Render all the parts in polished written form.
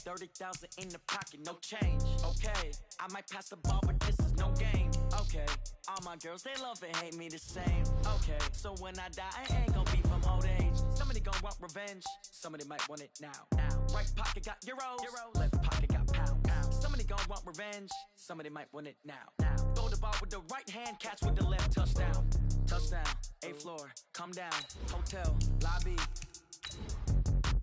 30,000 in the pocket, no change. Okay, I might pass the ball, but this is no game. Okay, all my girls, they love and hate me the same. Okay, so when I die, I ain't gonna be from old age. Somebody gon' want revenge, somebody might want it now. Right pocket got euros, left pocket got pounds. Somebody gon' want revenge, somebody might want it now. Throw the ball with the right hand, catch with the left, touchdown. Touchdown, 8th floor, come down, hotel, lobby.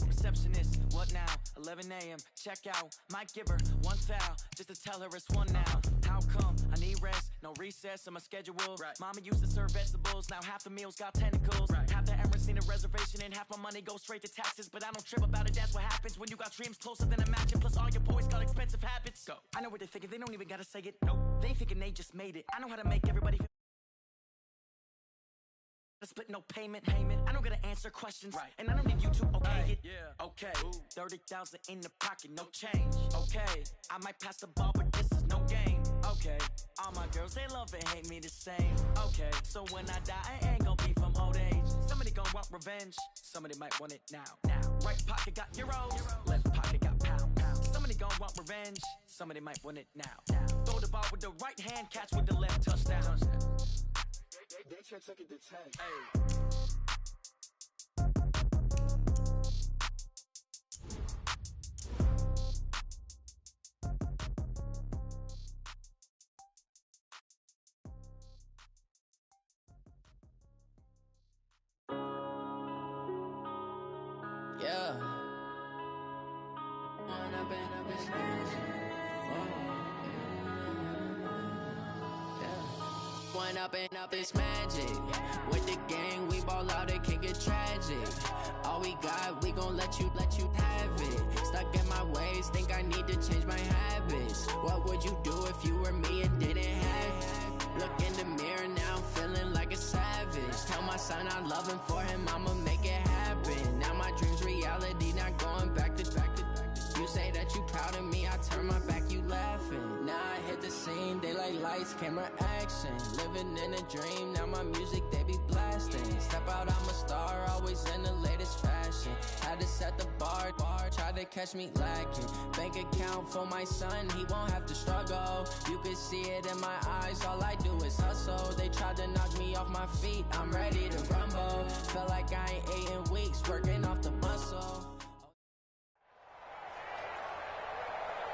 Receptionist, what now? 11 a.m. check out. Might give her one foul just to tell her it's one now. How come? I need rest, no recess in my schedule. Right. Mama used to serve vegetables, now half the meals got tentacles. Right. Half the Emirates need a reservation and half my money goes straight to taxes. But I don't trip about it, that's what happens when you got dreams closer than a match. And plus all your boys got expensive habits. Go. I know what they're thinking, they don't even gotta say it. Nope. They thinking they just made it. I know how to make everybody feel. Split no payment. I don't gotta answer questions, right. And I don't need you to okay it. Yeah. Okay, 30,000 in the pocket, no change. Okay, I might pass the ball, but this is no game. Okay, all my girls, they love and hate me the same. Okay, so when I die, I ain't gonna be from old age. Somebody gon' want revenge, somebody might want it now. Right pocket got euros, left pocket got pounds. Somebody gon' want revenge, somebody might want it now. Throw the ball with the right hand, catch with the left, touchdown. They can't take it to 10. Hey. Yeah. Up it's magic. With the gang, we ball out, it can get tragic. All we got, we gon' let you have it. Stuck in my ways, think I need to change my habits. What would you do if you were me and didn't have it? Look in the mirror, now I'm feeling like a savage. Tell my son I love him, for him I'ma make it happen. Now my dream's reality, not going back to. You say that you proud of me, I turn my back, you laughing. Now I hit the scene, daylight lights, camera action. Living in a dream, now my music, they be blasting. Step out, I'm a star, always in the latest fashion. Had to set the bar, try to catch me lacking. Bank account for my son, he won't have to struggle. You can see it in my eyes, all I do is hustle. They tried to knock me off my feet, I'm ready to rumble. Feel like I ain't ate in weeks, working off the muscle.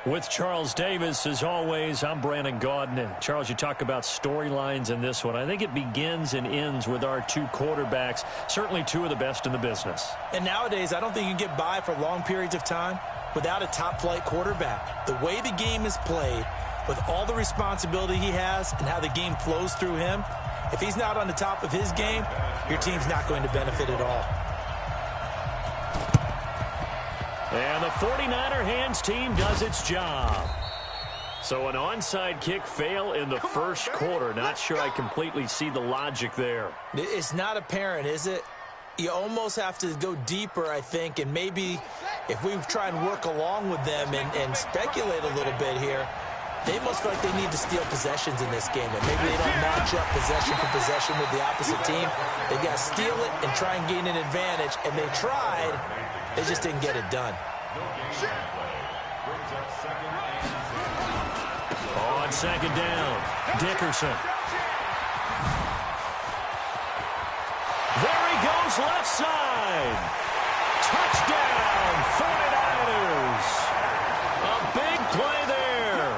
With Charles Davis, as always, I'm Brandon Gaudin. And Charles, you talk about storylines in this one. I think it begins and ends with our two quarterbacks, certainly two of the best in the business. And nowadays, I don't think you can get by for long periods of time without a top-flight quarterback. The way the game is played, with all the responsibility he has and how the game flows through him, if he's not on the top of his game, your team's not going to benefit at all. And the 49er hands team does its job. So an onside kick fail in the first quarter. Not sure I completely see the logic there. It's not apparent, is it? You almost have to go deeper, I think, and maybe if we try and work along with them and speculate a little bit here, they must feel like they need to steal possessions in this game. And maybe they don't match up possession for possession with the opposite team. They got to steal it and try and gain an advantage. And they tried. They just didn't get it done. On second down, Dickerson. There he goes, left side. Touchdown, 49ers. A big play there.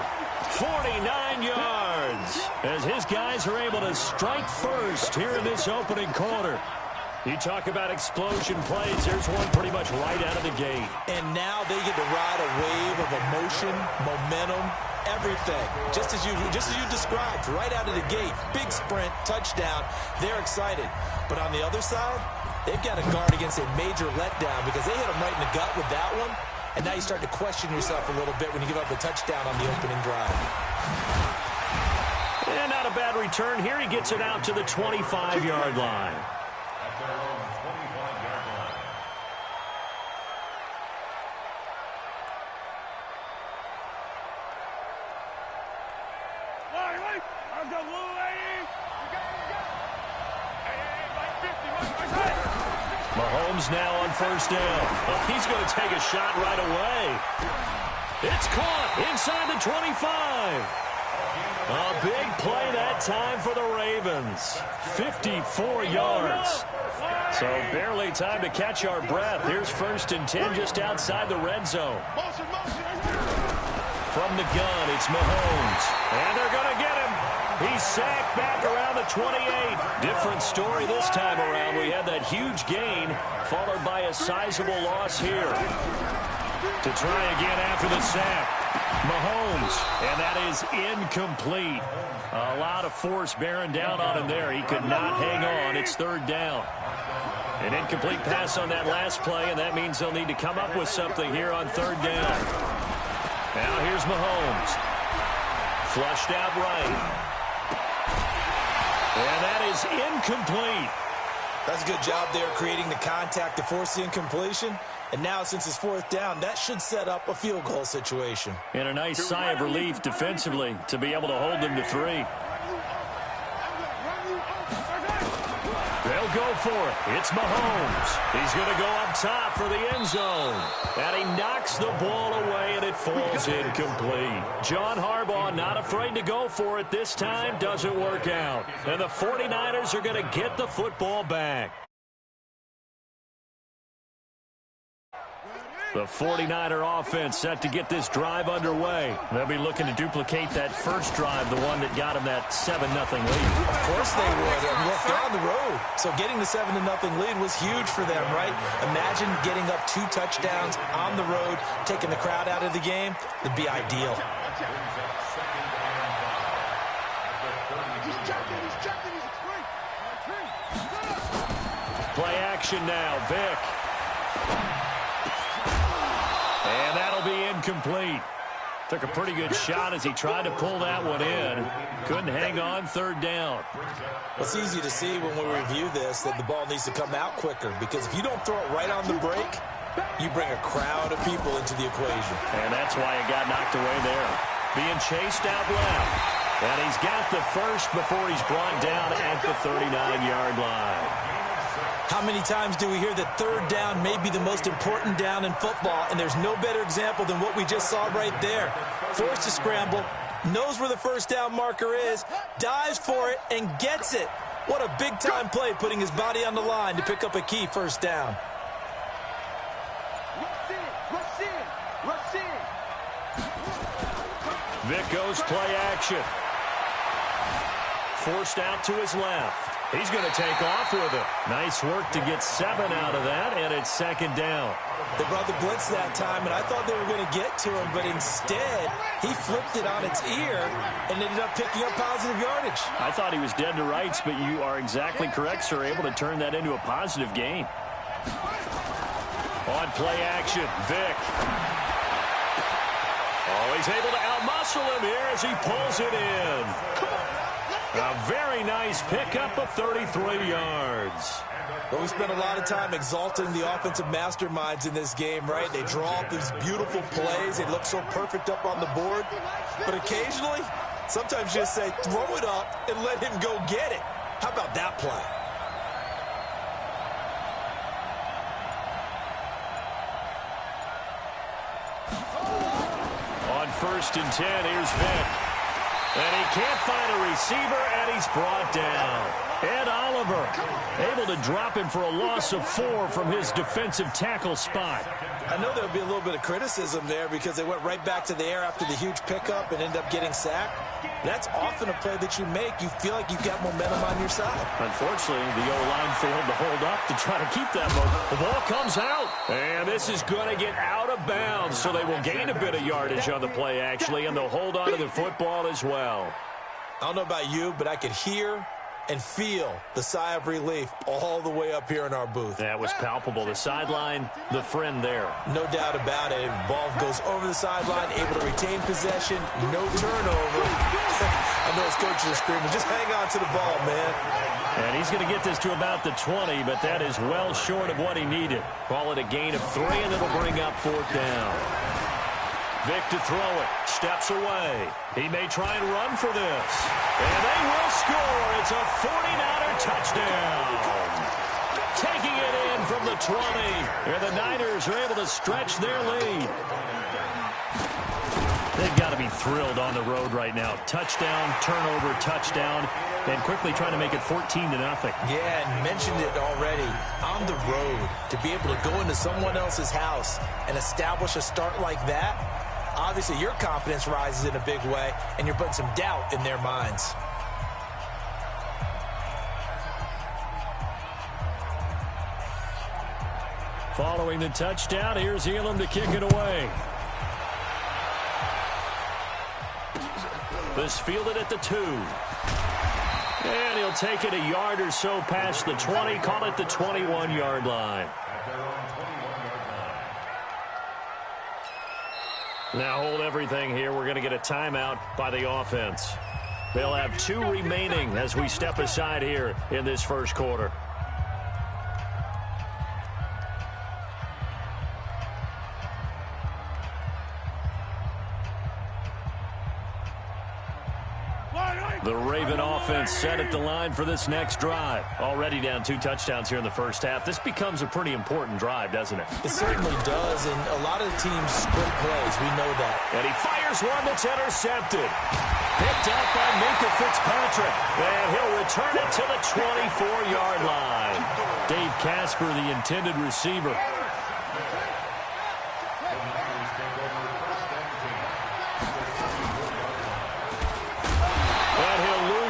49 yards. As his guys are able to strike first here in this opening quarter. You talk about explosion plays. There's one pretty much right out of the gate. And now they get to ride a wave of emotion, momentum, everything. Just as you described, right out of the gate. Big sprint, touchdown. They're excited. But on the other side, they've got to guard against a major letdown because they hit them right in the gut with that one. And now you start to question yourself a little bit when you give up the touchdown on the opening drive. And not a bad return here. He gets it out to the 25-yard line. Mahomes now on first down. Well, he's going to take a shot right away. That's caught inside the 25. A big play that time for the Ravens. 54 yards. So barely time to catch our breath. Here's 1st and 10 just outside the red zone. From the gun, it's Mahomes. And they're going to get him. He's sacked back around the 28. Different story this time around. We had that huge gain followed by a sizable loss here. To try again after the sack. Mahomes, and that is incomplete. A lot of force bearing down on him there. He could not hang on. It's 3rd down. An incomplete pass on that last play, and that means they'll need to come up with something here on 3rd down. Now here's Mahomes. Flushed out right. And that is incomplete. That's a good job there creating the contact to force the incompletion. And now, since it's 4th down, that should set up a field goal situation. And a nice sigh of relief defensively to be able to hold them to 3. They'll go for it. It's Mahomes. He's going to go up top for the end zone. And he knocks the ball away, and it falls incomplete. John Harbaugh not afraid to go for it this time. Doesn't work out. And the 49ers are going to get the football back. The 49er offense set to get this drive underway. They'll be looking to duplicate that first drive, the one that got them that 7-0 lead. Of course they would. Look, they're on the road. So getting the 7-0 lead was huge for them, right? Imagine getting up 2 touchdowns on the road, taking the crowd out of the game. It'd be ideal. Play action now. Vic. And that'll be incomplete. Took a pretty good shot as he tried to pull that one in. Couldn't hang on. 3rd down. It's easy to see when we review this that the ball needs to come out quicker, because if you don't throw it right on the break, you bring a crowd of people into the equation. And that's why it got knocked away there. Being chased out left. And he's got the first before he's brought down at the 39-yard line. How many times do we hear that 3rd down may be the most important down in football, and there's no better example than what we just saw right there. Forced to scramble, knows where the 1st down marker is, dives for it, and gets it. What a big-time play, putting his body on the line to pick up a key 1st down. Vic goes play action. Forced out to his left. He's going to take off with it. Nice work to get 7 out of that, and it's 2nd down. They brought the blitz that time, and I thought they were going to get to him, but instead, he flipped it on its ear and ended up picking up positive yardage. I thought he was dead to rights, but you are exactly correct, sir. Able to turn that into a positive gain. On play action, Vic. Oh, he's able to outmuscle him here as he pulls it in. A very nice pickup of 33 yards. But we spent a lot of time exalting the offensive masterminds in this game, right? They draw up these beautiful plays. They look so perfect up on the board. But occasionally, sometimes you just say, throw it up and let him go get it. How about that play? On 1st and 10, here's Vic. And he can't find a receiver, and he's brought down. Ed Oliver able to drop him for a loss of 4 from his defensive tackle spot. I know there'll be a little bit of criticism there because they went right back to the air after the huge pickup and ended up getting sacked. That's often a play that you make. You feel like you've got momentum on your side. Unfortunately, the O-line failed to hold up to try to keep that momentum. The ball comes out, and this is going to get out of bounds, so they will gain a bit of yardage on the play, actually, and they'll hold on to the football as well. I don't know about you, but I could hear and feel the sigh of relief all the way up here in our booth. That was palpable. The sideline, the friend there. No doubt about it. The ball goes over the sideline, able to retain possession, no turnover. I know his coaches are screaming, just hang on to the ball, man. And he's going to get this to about the 20, but that is well short of what he needed. Call it a gain of 3, and it'll bring up 4th down. Vic to throw it. Steps away. He may try and run for this. And they will score. It's a 49er touchdown. Taking it in from the 20. And the Niners are able to stretch their lead. They've got to be thrilled on the road right now. Touchdown, turnover, touchdown, and quickly trying to make it 14-0. Yeah, and mentioned it already. On the road, to be able to go into someone else's house and establish a start like that, obviously your confidence rises in a big way, and you're putting some doubt in their minds. Following the touchdown, here's Elam to kick it away. This fielded at the 2. And he'll take it a yard or so past the 20, call it the 21-yard line. Now hold everything here. We're going to get a timeout by the offense. They'll have 2 remaining as we step aside here in this first quarter. The Raven offense set at the line for this next drive. Already down 2 touchdowns here in the first half. This becomes a pretty important drive, doesn't it? It certainly does, and a lot of the teams sprint plays. We know that. And he fires one that's intercepted. Picked up by Minka Fitzpatrick. And he'll return it to the 24-yard line. Dave Casper, the intended receiver.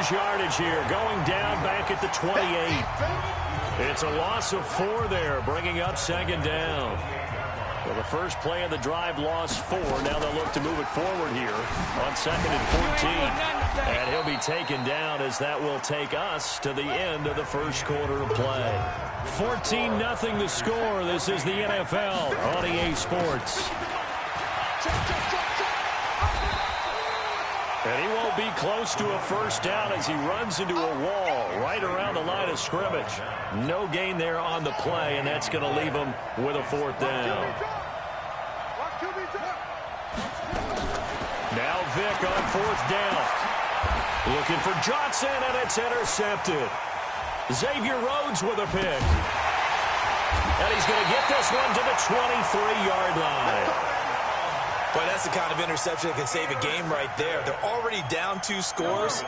Yardage here, going down back at the 28. It's a loss of 4 there, bringing up second down. Well, the first play of the drive lost 4. Now they'll look to move it forward here on 2nd and 14. And he'll be taken down as that will take us to the end of the first quarter of play. 14-0 the score. This is the NFL on EA Sports. And he won't be close to a first down as he runs into a wall right around the line of scrimmage. No gain there on the play, and that's going to leave him with a 4th down. Now Vick on 4th down. Looking for Johnson, and it's intercepted. Xavier Rhodes with a pick. And he's going to get this one to the 23-yard line. Boy, that's the kind of interception that can save a game right there. They're already down 2 scores.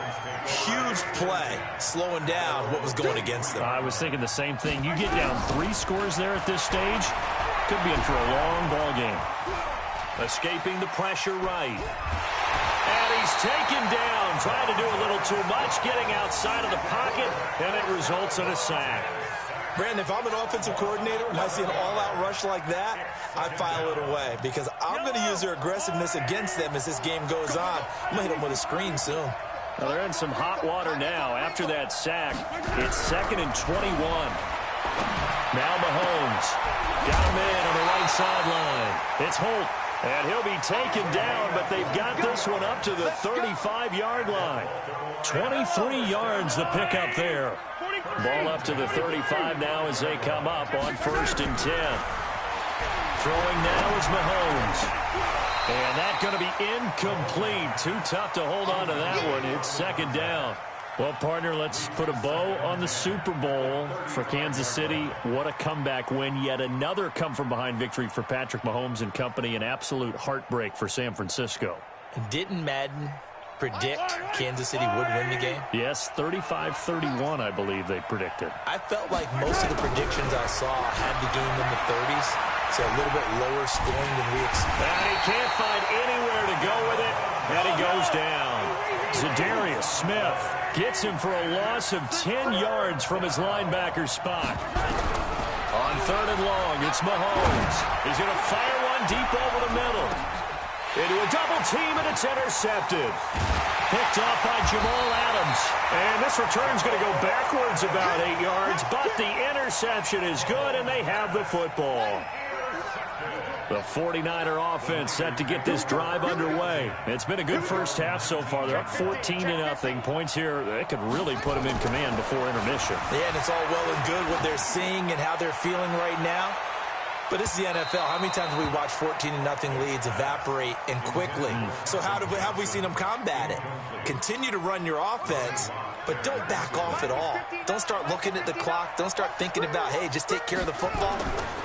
Huge play, slowing down what was going against them. I was thinking the same thing. You get down 3 scores there at this stage, could be in for a long ball game. Escaping the pressure right. And he's taken down, trying to do a little too much, getting outside of the pocket, and it results in a sack. Brandon, if I'm an offensive coordinator and I see an all-out rush like that, I file it away because I'm going to use their aggressiveness against them as this game goes on. I'm going to hit them with a screen soon. Well, they're in some hot water now. After that sack, it's 2nd and 21. Now Mahomes got him in on the right sideline. It's Holt, and he'll be taken down, but they've got this one up to the 35-yard line. 23 yards the pickup there. Ball up to the 35 now as they come up on 1st and 10. Throwing now is Mahomes. And that's going to be incomplete. Too tough to hold on to that one. It's 2nd down. Well, partner, let's put a bow on the Super Bowl for Kansas City. What a comeback win. Yet another come-from-behind victory for Patrick Mahomes and company. An absolute heartbreak for San Francisco. Didn't Madden predict Kansas City would win the game? Yes, 35-31, I believe they predicted. I felt like most of the predictions I saw had the game in the 30s, so a little bit lower scoring than we expected. And he can't find anywhere to go with it, and he goes down. Za'Darius Smith gets him for a loss of 10 yards from his linebacker spot. On 3rd and long, it's Mahomes. He's going to fire one deep over the middle. Into a double team, and it's intercepted. Picked off by Jamal Adams. And this return's going to go backwards about 8 yards, but the interception is good, and they have the football. The 49er offense set to get this drive underway. It's been a good first half so far. They're up 14-0. Points here, they could really put them in command before intermission. Yeah, and it's all well and good what they're seeing and how they're feeling right now. But this is the NFL. How many times have we watched 14-0 leads evaporate and quickly? So how have we seen them combat it? Continue to run your offense, but don't back off at all. Don't start looking at the clock. Don't start thinking about, hey, just take care of the football.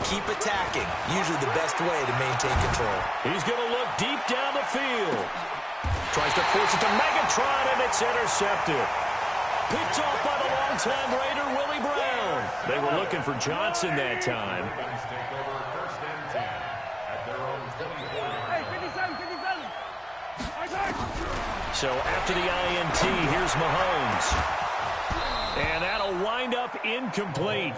Keep attacking. Usually the best way to maintain control. He's going to look deep down the field. Tries to force it to Megatron, and it's intercepted. Picked off by the longtime Raider, Willie Brown. They were looking for Johnson that time. So after the INT, here's Mahomes. And that'll wind up incomplete.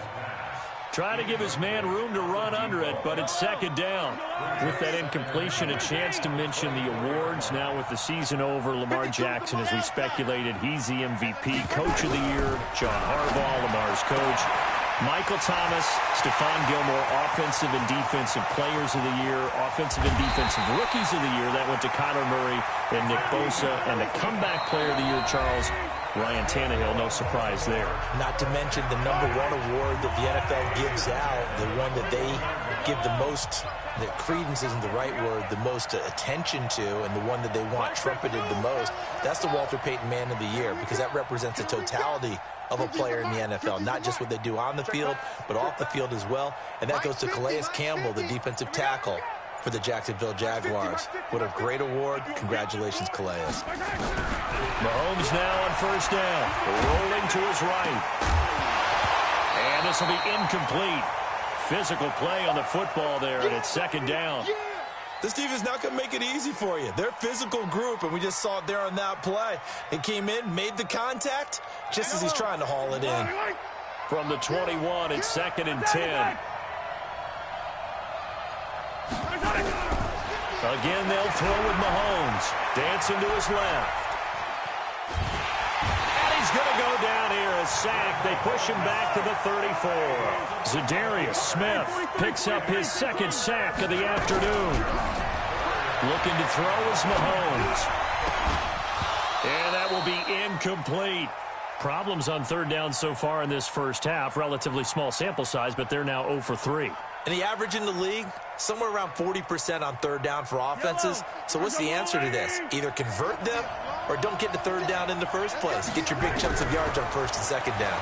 Trying to give his man room to run under it, but it's second down. With that incompletion, a chance to mention the awards. Now with the season over, Lamar Jackson, as we speculated, he's the MVP, Coach of the Year. John Harbaugh, Lamar's coach. Michael Thomas, Stephon Gilmore, Offensive and Defensive Players of the Year, Offensive and Defensive Rookies of the Year. That went to Kyler Murray and Nick Bosa. And the Comeback Player of the Year, Charles, Ryan Tannehill, no surprise there. Not to mention the #1 award that the NFL gives out, the one that they give the most, that credence isn't the right word, the most attention to, and the one that they want trumpeted the most. That's the Walter Payton Man of the Year, because that represents the totality of a player in the NFL, not just what they do on the field, but off the field as well. And that goes to Calais Campbell, the defensive tackle for the Jacksonville Jaguars. What a great award. Congratulations, Calais. Mahomes now on first down. Rolling to his right. And this will be incomplete. Physical play on the football there, and it's second down. This defense is not going to make it easy for you. They're a physical group, and we just saw it there on that play. It came in, made the contact, just as he's trying to haul it in. From the 21, it's second and 10. Again, they'll throw with Mahomes. Dancing to his left. And he's going to go down here. A sack. They push him back to the 34. Zadarius Smith picks up his second sack of the afternoon. Looking to throw is Mahomes. And that will be incomplete. Problems on third down so far in this first half. Relatively small sample size, but they're now 0 for 3. And the average in the league, somewhere around 40% on third down for offenses. So what's the answer to this? Either convert them or don't get to third down in the first place. Get your big chunks of yards on first and second down.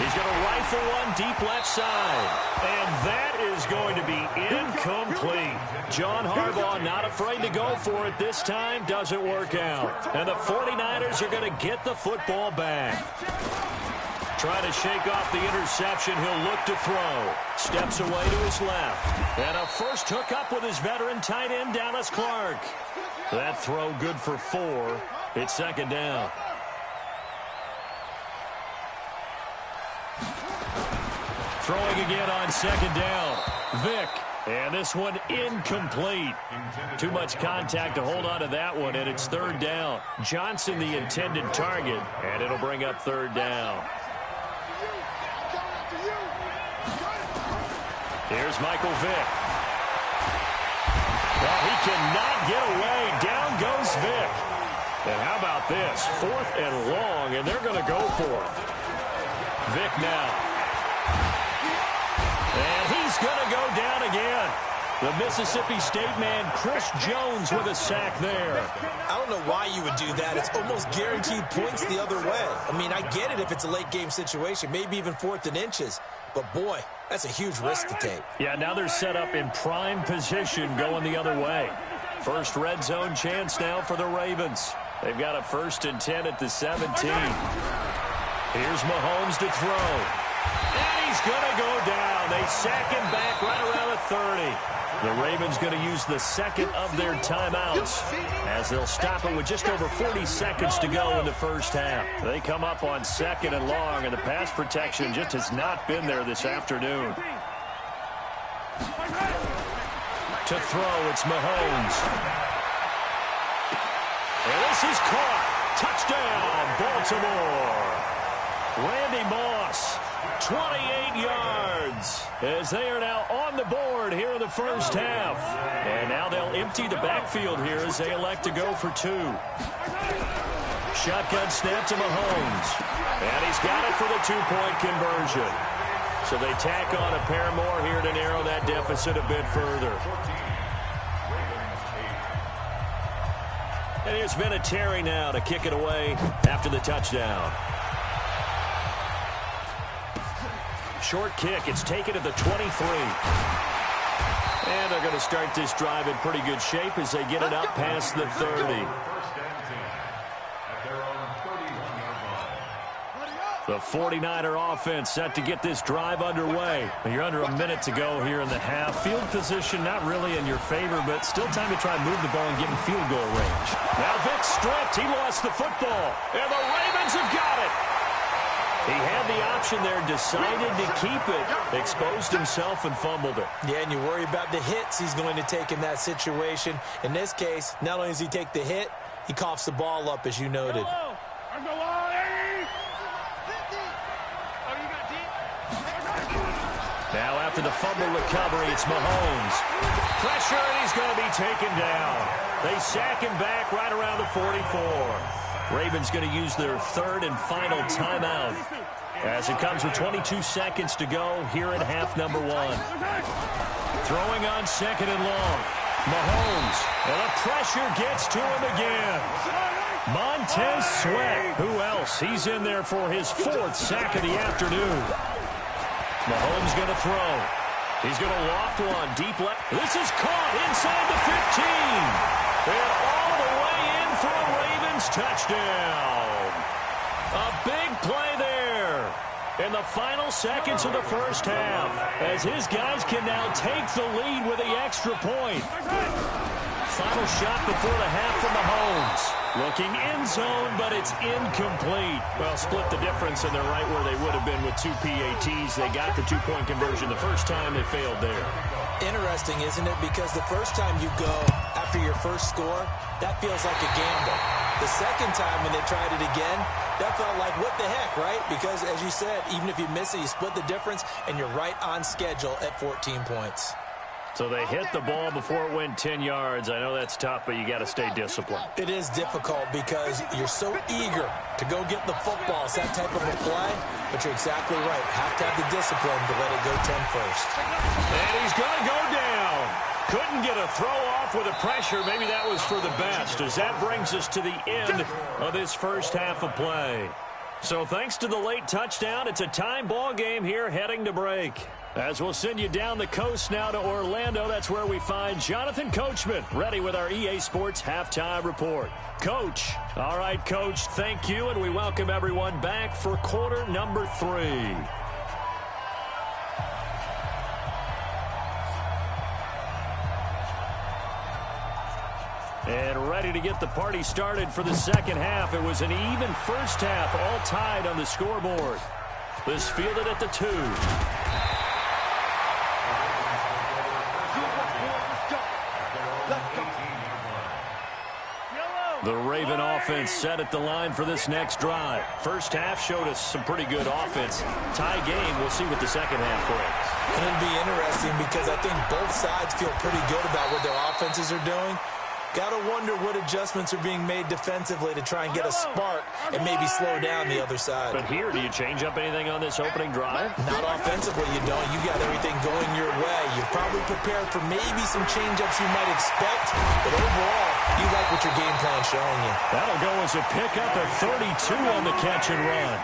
He's going to rifle one deep left side. And that is going to be incomplete. John Harbaugh not afraid to go for it this time. Doesn't work out. And the 49ers are going to get the football back. Trying to shake off the interception. He'll look to throw. Steps away to his left. And a first hookup with his veteran tight end, Dallas Clark. That throw good for 4. It's second down. Throwing again on second down. Vick. And this one incomplete. Too much contact to hold on to that one, and it's third down. Johnson the intended target, and it'll bring up third down. Here's Michael Vick. Well, he cannot get away. Down goes Vick. And how about this? 4th and long, and they're going to go for it. Vick now. And he's going to go down again. The Mississippi State man, Chris Jones, with a sack there. I don't know why you would do that. It's almost guaranteed points the other way. I mean, I get it if it's a late game situation, maybe even 4th and inches. But, boy, that's a huge risk to take. Yeah, now they're set up in prime position going the other way. First red zone chance now for the Ravens. They've got a 1st and 10 at the 17. Here's Mahomes to throw. And he's going to go down. They sack him back right around the 30. The Ravens going to use the second of their timeouts as they'll stop it with just over 40 seconds to go in the first half. They come up on 2nd and long, and the pass protection just has not been there this afternoon. To throw, it's Mahomes. And this is caught. Touchdown, Baltimore. Randy Moss, 28 yards, as they are now on the board here in the first half. And now they'll empty the backfield here as they elect to go for 2. Shotgun snap to Mahomes. And he's got it for the 2-point conversion. So they tack on a pair more here to narrow that deficit a bit further. And here's Vinatieri now to kick it away after the touchdown. Short kick. It's taken at the 23. And they're going to start this drive in pretty good shape as they get it up past the 30. The 49er offense set to get this drive underway. You're under a minute to go here in the half. Field position not really in your favor, but still time to try and move the ball and get in field goal range. Now Vic stripped. He lost the football. And the Ravens have got it. He had the option there, decided to keep it, exposed himself and fumbled it. Yeah, and you worry about the hits he's going to take in that situation. In this case, not only does he take the hit, he coughs the ball up, as you noted. Now after the fumble recovery, it's Mahomes. Pressure, and he's going to be taken down. They sack him back right around the 44. Ravens going to use their third and final timeout as it comes with 22 seconds to go here at half number 1. Throwing on second and long. Mahomes, and the pressure gets to him again. Montez Sweat. Who else? He's in there for his 4th sack of the afternoon. Mahomes going to throw. He's going to loft one deep left. This is caught inside the 15. And all the way in for a Ravens touchdown. A big play there in the final seconds of the first half as his guys can now take the lead with the extra point. Final shot before the half from Mahomes. Looking end zone, but it's incomplete. Well, split the difference, and they're right where they would have been with 2 PATs. They got the 2-point conversion the first time. They failed there. Interesting, isn't it? Because the first time you go after your first score, that feels like a gamble. The second time when they tried it again, that felt like, what the heck, right? Because, as you said, even if you miss it, you split the difference, and you're right on schedule at 14 points. So they hit the ball before it went 10 yards. I know that's tough, but you got to stay disciplined. It is difficult because you're so eager to go get the football. It's that type of a play, but you're exactly right. Have to have the discipline to let it go 10 first. And he's going to go down. Couldn't get a throw off with the pressure. Maybe that was for the best, as that brings us to the end of this first half of play. So thanks to the late touchdown, it's a time ball game here heading to break. As we'll send you down the coast now to Orlando, that's where we find Jonathan Coachman, ready with our EA Sports Halftime Report. Coach. All right, Coach, thank you, and we welcome everyone back for quarter number 3. And ready to get the party started for the second half. It was an even first half, all tied on the scoreboard. This fielded at the 2. The Raven offense set at the line for this next drive. First half showed us some pretty good offense. Tie game, we'll see what the second half brings. And it'll be interesting because I think both sides feel pretty good about what their offenses are doing. Got to wonder what adjustments are being made defensively to try and get a spark and maybe slow down the other side. But here, do you change up anything on this opening drive? Not offensively, you don't. You got everything going your way. You've probably prepared for maybe some change-ups you might expect, but overall, you like what your game plan's showing you. That'll go as a pickup at 32 on the catch and run.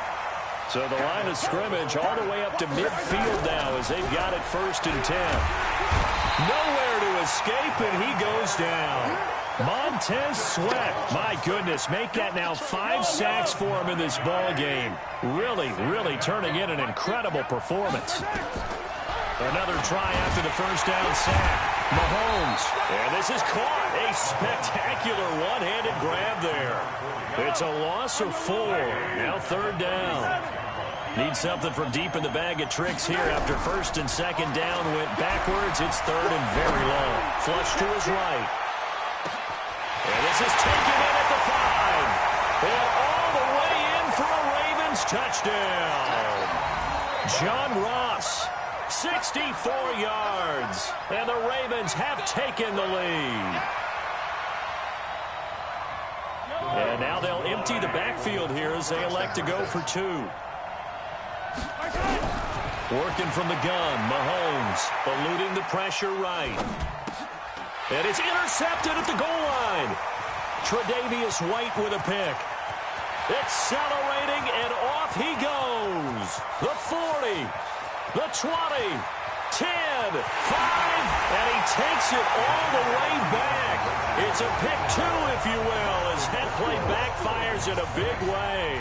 So the line of scrimmage all the way up to midfield now as they've got it 1st and 10. Nowhere to escape, and he goes down. Montez Sweat, my goodness, make that now 5 sacks for him in this ball game. Really, really turning in an incredible performance. Another try after the first down sack. Mahomes, and this is caught. A spectacular one-handed grab there. It's a loss of 4. Now 3rd down. Need something from deep in the bag of tricks here after 1st and 2nd down went backwards. It's 3rd and very long. Flush to his right. And this is taken in at the 5. And all the way in for a Ravens touchdown. John Ross, 64 yards. And the Ravens have taken the lead. And now they'll empty the backfield here as they elect to go for 2. Working from the gun, Mahomes eluding the pressure right. And it's intercepted at the goal line. Tre'Davious White with a pick. Accelerating, and off he goes. The 40, the 20, 10, 5, and he takes it all the way back. It's a pick two, if you will, as that play backfires in a big way.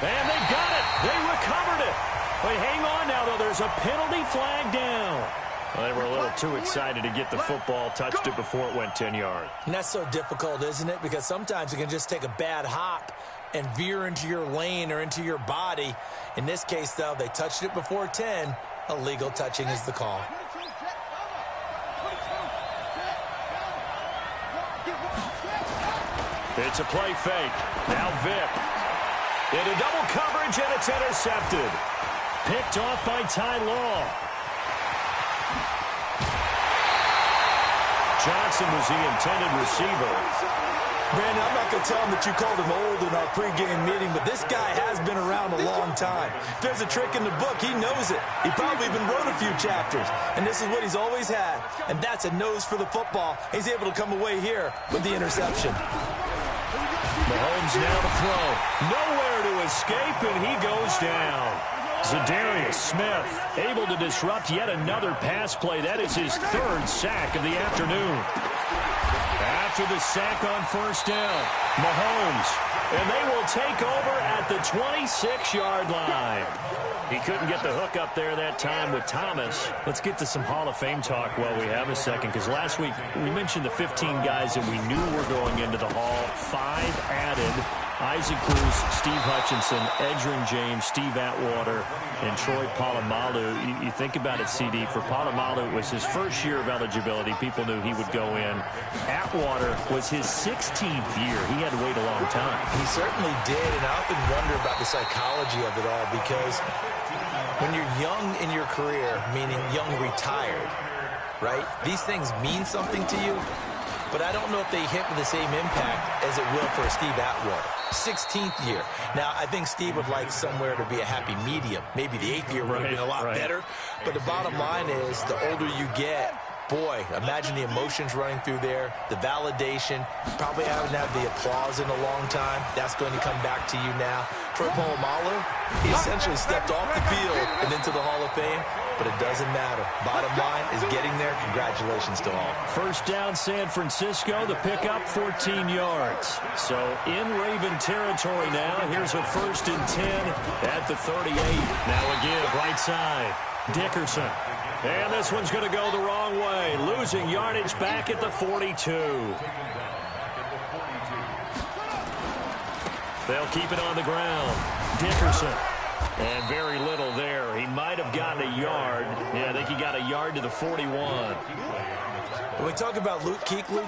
And they got it. They recovered it. But hang on now, though. There's a penalty flag down. Well, they were a little too excited to get the football, touched it before it went 10 yards. And that's so difficult, isn't it? Because sometimes you can just take a bad hop and veer into your lane or into your body. In this case, though, they touched it before 10. Illegal touching is the call. It's a play fake. Now Vick. Into double coverage, and it's intercepted. Picked off by Ty Law. Johnson was the intended receiver. Brandon, I'm not going to tell him that you called him old in our pregame meeting, but this guy has been around a long time. If there's a trick in the book, he knows it. He probably even wrote a few chapters, and this is what he's always had, and that's a nose for the football. He's able to come away here with the interception. Mahomes now to throw. Nowhere to escape, and he goes down. Zadarius Smith able to disrupt yet another pass play. That is his third sack of the afternoon. After the sack on first down, Mahomes, and they will take over at the 26-yard line. He couldn't get the hook up there that time with Thomas. Let's get to some Hall of Fame talk while we have a second, because last week we mentioned the 15 guys that we knew were going into the Hall. 5 added. Isaac Bruce, Steve Hutchinson, Edgerrin James, Steve Atwater, and Troy Polamalu. You think about it, CD. For Polamalu, it was his first year of eligibility. People knew he would go in. Atwater was his 16th year. He had to wait a long time. He certainly did, and I often wonder about the psychology of it all, because when you're young in your career, meaning young retired, right, these things mean something to you, but I don't know if they hit with the same impact as it will for Steve Atwater. 16th year. Now, I think Steve would like somewhere to be a happy medium. Maybe the 8th year would have been a lot better. But the bottom line is, the older you get, boy, imagine the emotions running through there, the validation. Probably haven't had the applause in a long time. That's going to come back to you now. Troy Polamalu, he essentially stepped off the field and into the Hall of Fame, but it doesn't matter. Bottom line is getting there. Congratulations to all. First down, San Francisco. The pickup, 14 yards. So in Raven territory now. Here's a 1st and 10 at the 38. Now again, right side. Dickerson. And this one's going to go the wrong way. Losing yardage back at the 42. They'll keep it on the ground. Dickerson. And very little there. He might have gotten a yard. Yeah, I think he got a yard to the 41. When we talk about Luke Kuechly,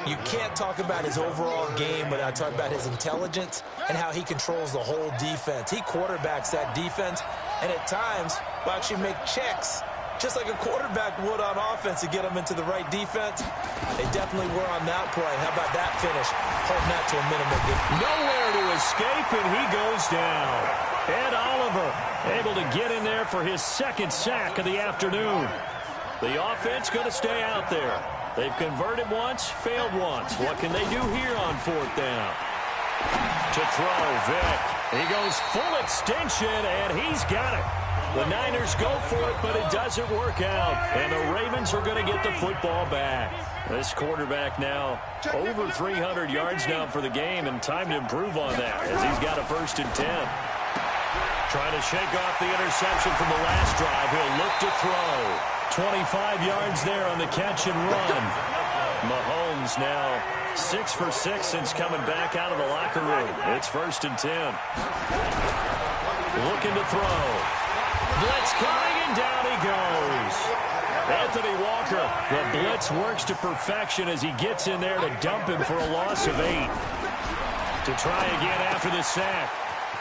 you can't talk about his overall game without talking about his intelligence and how he controls the whole defense. He quarterbacks that defense, and at times will actually make checks, just like a quarterback would on offense, to get them into the right defense. They definitely were on that play. How about that finish? Holding that to a minimum. Nowhere to escape, and he goes down. Ed Oliver able to get in there for his 2nd sack of the afternoon. The offense going to stay out there. They've converted once, failed once. What can they do here on 4th down? To throw, Vick. He goes full extension, and he's got it. The Niners go for it, but it doesn't work out. And the Ravens are going to get the football back. This quarterback now over 300 yards now for the game, and time to improve on that as he's got a 1st and 10. Trying to shake off the interception from the last drive. He'll look to throw. 25 yards there on the catch and run. Mahomes now 6 for 6 since coming back out of the locker room. It's 1st and 10. Looking to throw. Blitz coming, and down he goes. Anthony Walker, the blitz works to perfection as he gets in there to dump him for a loss of 8. To try again after the sack.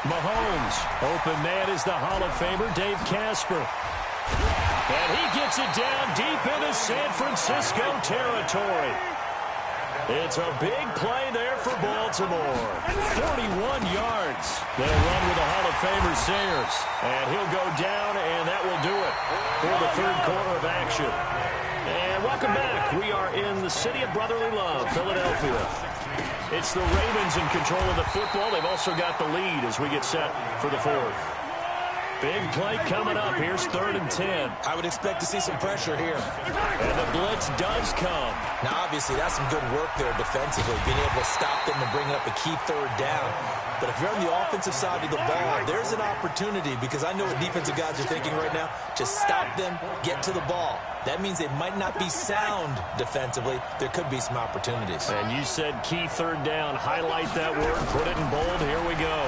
Mahomes, open man is the Hall of Famer, Dave Casper. And he gets it down deep into San Francisco territory. It's a big play there for Baltimore. 41 yards. They'll run with the Hall of Famer Sayers. And he'll go down, and that will do it for the third quarter of action. And welcome back. We are in the city of brotherly love, Philadelphia. It's the Ravens in control of the football. They've also got the lead as we get set for the fourth. Big play coming up. Here's 3rd and 10. I would expect to see some pressure here. And the blitz does come. Now, obviously, that's some good work there defensively, being able to stop them and bring up a key 3rd down. But if you're on the offensive side of the ball, there's an opportunity, because I know what defensive guys are thinking right now. Just stop them, get to the ball. That means they might not be sound defensively. There could be some opportunities. And you said key 3rd down. Highlight that word. Put it in bold. Here we go.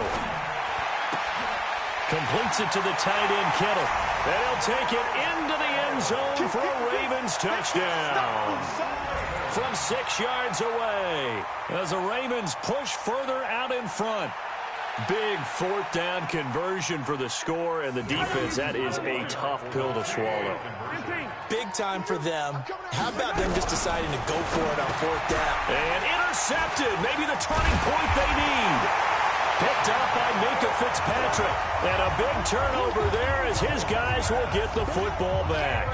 Completes it to the tight end, Kittle. And he'll take it into the end zone for a Ravens touchdown. From 6 yards away, as the Ravens push further out in front. Big 4th down conversion for the score, and the defense, that is a tough pill to swallow. Big time for them. How about them just deciding to go for it on 4th down? And intercepted. Maybe the turning point they need. Picked up by Minka Fitzpatrick. And a big turnover there as his guys will get the football back.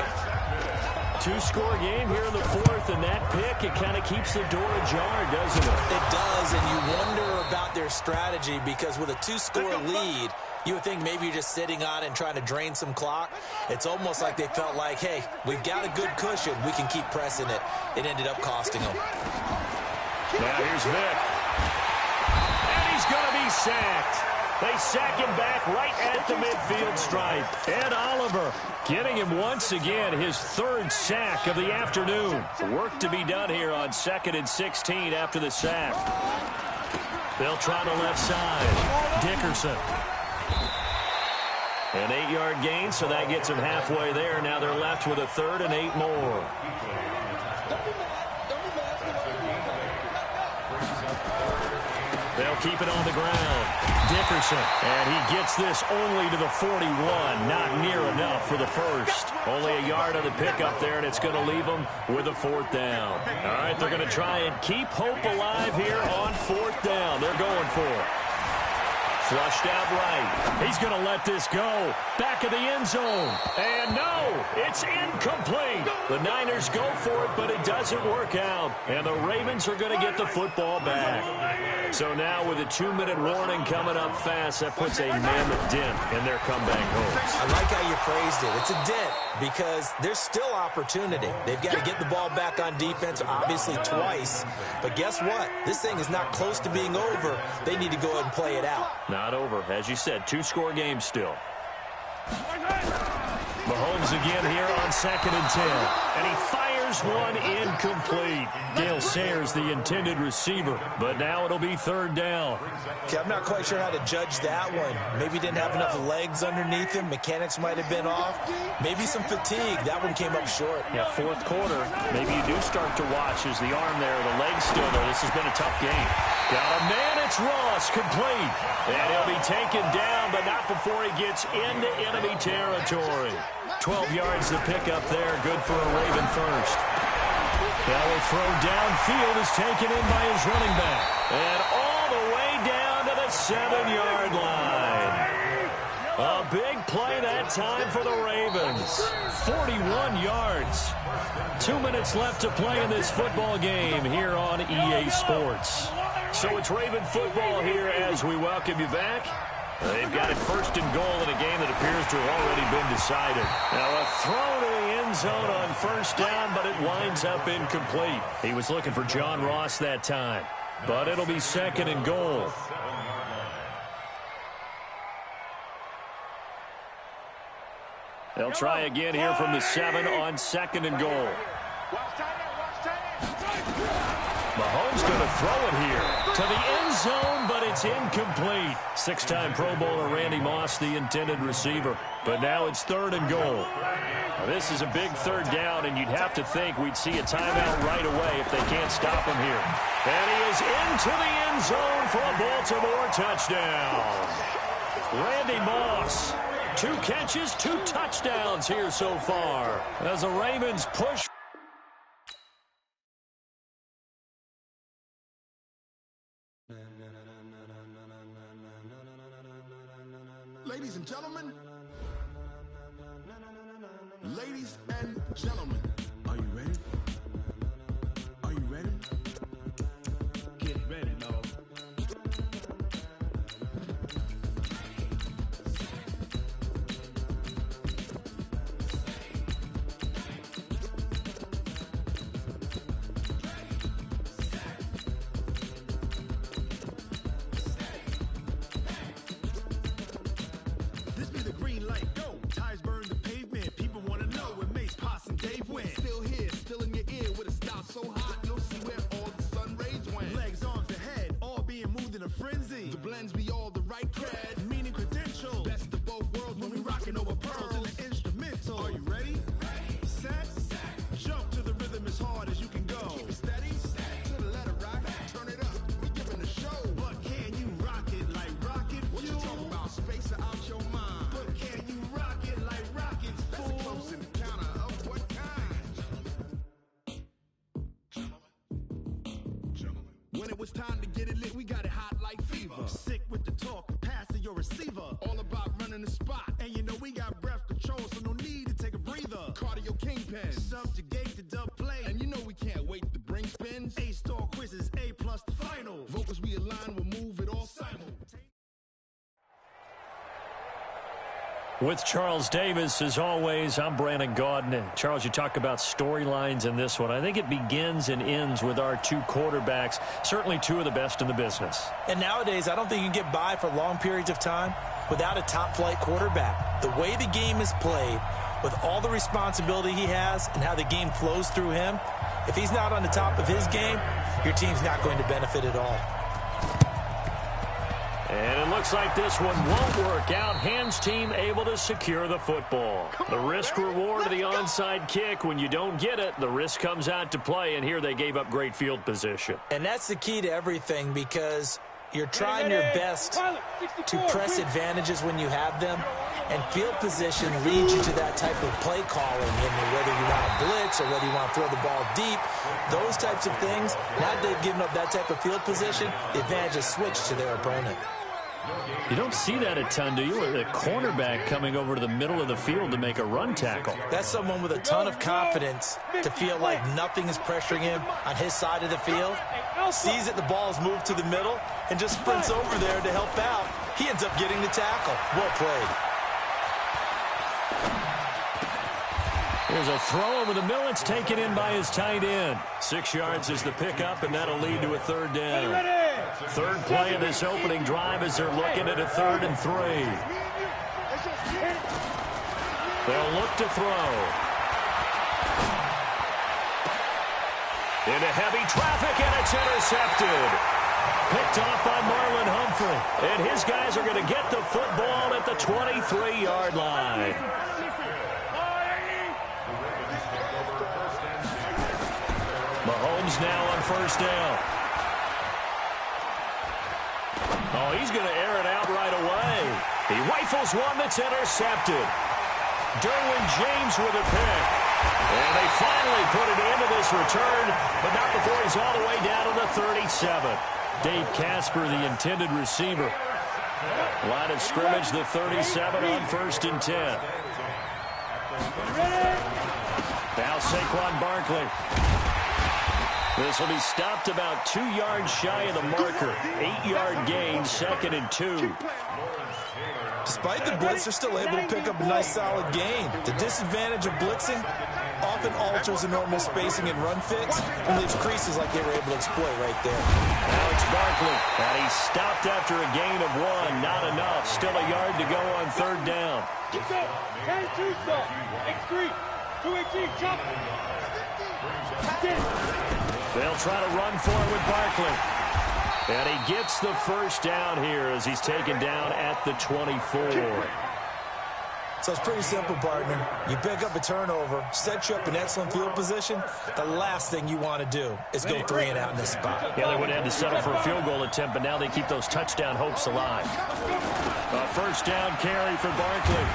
2-score game here in the 4th, and that pick, it kind of keeps the door ajar, doesn't it? It does, and you wonder about their strategy, because with a 2-score lead, you would think maybe you're just sitting on it and trying to drain some clock. It's almost like they felt like, hey, we've got a good cushion. We can keep pressing it. It ended up costing them. Now here's Vic. He's going to be sacked. They sack him back right at the midfield stripe. Ed Oliver getting him once again his 3rd sack of the afternoon. Work to be done here on 2nd and 16 after the sack. They'll try the left side. Dickerson. An 8-yard gain, so that gets them halfway there. Now they're left with a 3rd and 8 more. They'll keep it on the ground. Dickerson, and he gets this only to the 41. Not near enough for the first. Only a yard of the pickup there, and it's going to leave them with a 4th down. All right, they're going to try and keep hope alive here on 4th down. They're going for it. Flushed out right. He's going to let this go. Back of the end zone. And no, it's incomplete. The Niners go for it, but it doesn't work out. And the Ravens are going to get the football back. So now with a 2-minute warning coming up fast, that puts a mammoth dent in their comeback hopes. I like how you phrased it. It's a dent because there's still opportunity. They've got to get the ball back on defense, obviously twice. But guess what? This thing is not close to being over. They need to go ahead and play it out. Not over. As you said, 2-score game still. Mahomes again here on 2nd and 10. And he fires one incomplete. Gale Sayers, the intended receiver. But now it'll be 3rd down. Okay, I'm not quite sure how to judge that one. Maybe didn't have enough legs underneath him. Mechanics might have been off. Maybe some fatigue. That one came up short. Yeah, 4th quarter. Maybe you do start to watch as the arm there, the leg's still there. This has been a tough game. Got a man. It's Ross. Complete. And he'll be taken down, but not before he gets into enemy territory. 12 yards to pick up there. Good for a Raven first. Now a throw downfield is taken in by his running back. And all the way down to the 7-yard line. A big play that time for the Ravens. 41 yards. 2 minutes left to play in this football game here on EA Sports. So it's Raven football here as we welcome you back. They've got it 1st and goal in a game that appears to have already been decided. Now a throw to the end zone on 1st down, but it winds up incomplete. He was looking for John Ross that time, but it'll be 2nd and goal. They'll try again here from the 7 on 2nd and goal. Mahomes going to throw it here to the end zone, but it's incomplete. 6-time Pro Bowler Randy Moss, the intended receiver. But now it's 3rd and goal. Now this is a big 3rd down, and you'd have to think we'd see a timeout right away if they can't stop him here. And he is into the end zone for a Baltimore touchdown. Randy Moss, 2 catches, 2 touchdowns here so far as the Ravens push gentlemen. Ladies and gentlemen. Are you ready? Are you ready? Get ready, y'all. This be the green light, go. Tires burn the pavement. People want to know where Mace, Poss, and Dave went. Still here, still in your ear with a style so hot, you'll see where all the sun rays went. Legs, arms, and head, all being moved in a frenzy. The blends be all the right cred, meaning credentials. Best of both worlds when we rocking over pearls in the instrumental. Are you ready? Set, jump to the rhythm as hard as you can go. Keep it steady, to the letter rock, turn it up. We giving the show, but can you rock it like rocket fuel? What you talking about? Space out your mind. But can you rock it like rockets, fool? That's a close encounter of what kind? Gentlemen. When it was time to get it lit, we got it hot like fever. Sick with the talk, pass to your receiver. All about running the spot, and you know we got breath control, so no need to take a breather. Cardio kingpin, subjugate the dub play, and you know we can't wait to bring spins. A-star quizzes, A+ the final. Vocals we align, we'll move it all simultaneously. With Charles Davis, as always, I'm Brandon Gaudin. Charles, you talk about storylines in this one. I think it begins and ends with our two quarterbacks, certainly two of the best in the business. And nowadays, I don't think you can get by for long periods of time without a top-flight quarterback. The way the game is played, with all the responsibility he has and how the game flows through him, if he's not on the top of his game, your team's not going to benefit at all. And it looks like this one won't work out. Hands team able to secure the football. The risk-reward of the onside kick. When you don't get it, the risk comes out to play, and here they gave up great field position. And that's the key to everything, because you're trying your best to press advantages when you have them, and field position leads you to that type of play calling, whether you want to blitz or whether you want to throw the ball deep, those types of things. Now that they've given up that type of field position, the advantage is switched to their opponent. You don't see that a ton, do you? A cornerback coming over to the middle of the field to make a run tackle. That's someone with a ton of confidence to feel like nothing is pressuring him on his side of the field. Sees that the ball is moved to the middle and just sprints over there to help out. He ends up getting the tackle. Well played. There's a throw over the middle. It's taken in by his tight end. 6 yards is the pickup, and that'll lead to a third down. Third play of this opening drive as they're looking at a 3rd and 3. They'll look to throw. Into heavy traffic, and it's intercepted. Picked off by Marlon Humphrey. And his guys are going to get the football at the 23-yard line. Mahomes now on first down. Oh, he's going to air it out right away. He rifles one that's intercepted. Derwin James with a pick. And they finally put it into this return, but not before he's all the way down to the 37. Dave Casper, the intended receiver. Line of scrimmage, the 37 on 1st and 10. Now Saquon Barkley. This will be stopped about 2 yards shy of the marker. 8-yard gain, 2nd and 2. Despite the blitz, they're still able to pick up a nice, solid gain. The disadvantage of blitzing often alters the normal spacing and run fits and leaves creases like they were able to exploit right there. Alex Barkley, and he stopped after a gain of 1. Not enough. Still a yard to go on 3rd down. They'll try to run for it with Barkley. And he gets the first down here as he's taken down at the 24. So it's pretty simple, partner. You pick up a turnover, set you up in excellent field position. The last thing you want to do is go 3 and out in this spot. Yeah, they would have had to settle for a field goal attempt, but now they keep those touchdown hopes alive. A first down carry for Barkley.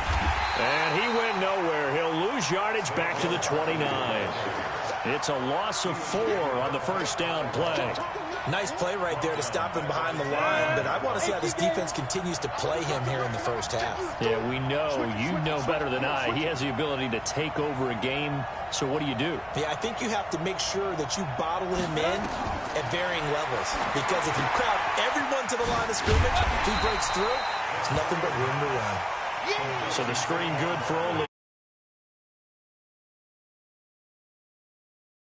And he went nowhere. He'll lose yardage back to the 29. It's a loss of 4 on the first down play. Nice play right there to stop him behind the line, but I want to see how this defense continues to play him here in the first half. Yeah, we know. You know better than I. He has the ability to take over a game, so what do you do? Yeah, I think you have to make sure that you bottle him in at varying levels, because if you crowd everyone to the line of scrimmage, if he breaks through, it's nothing but room to run. So the screen good for only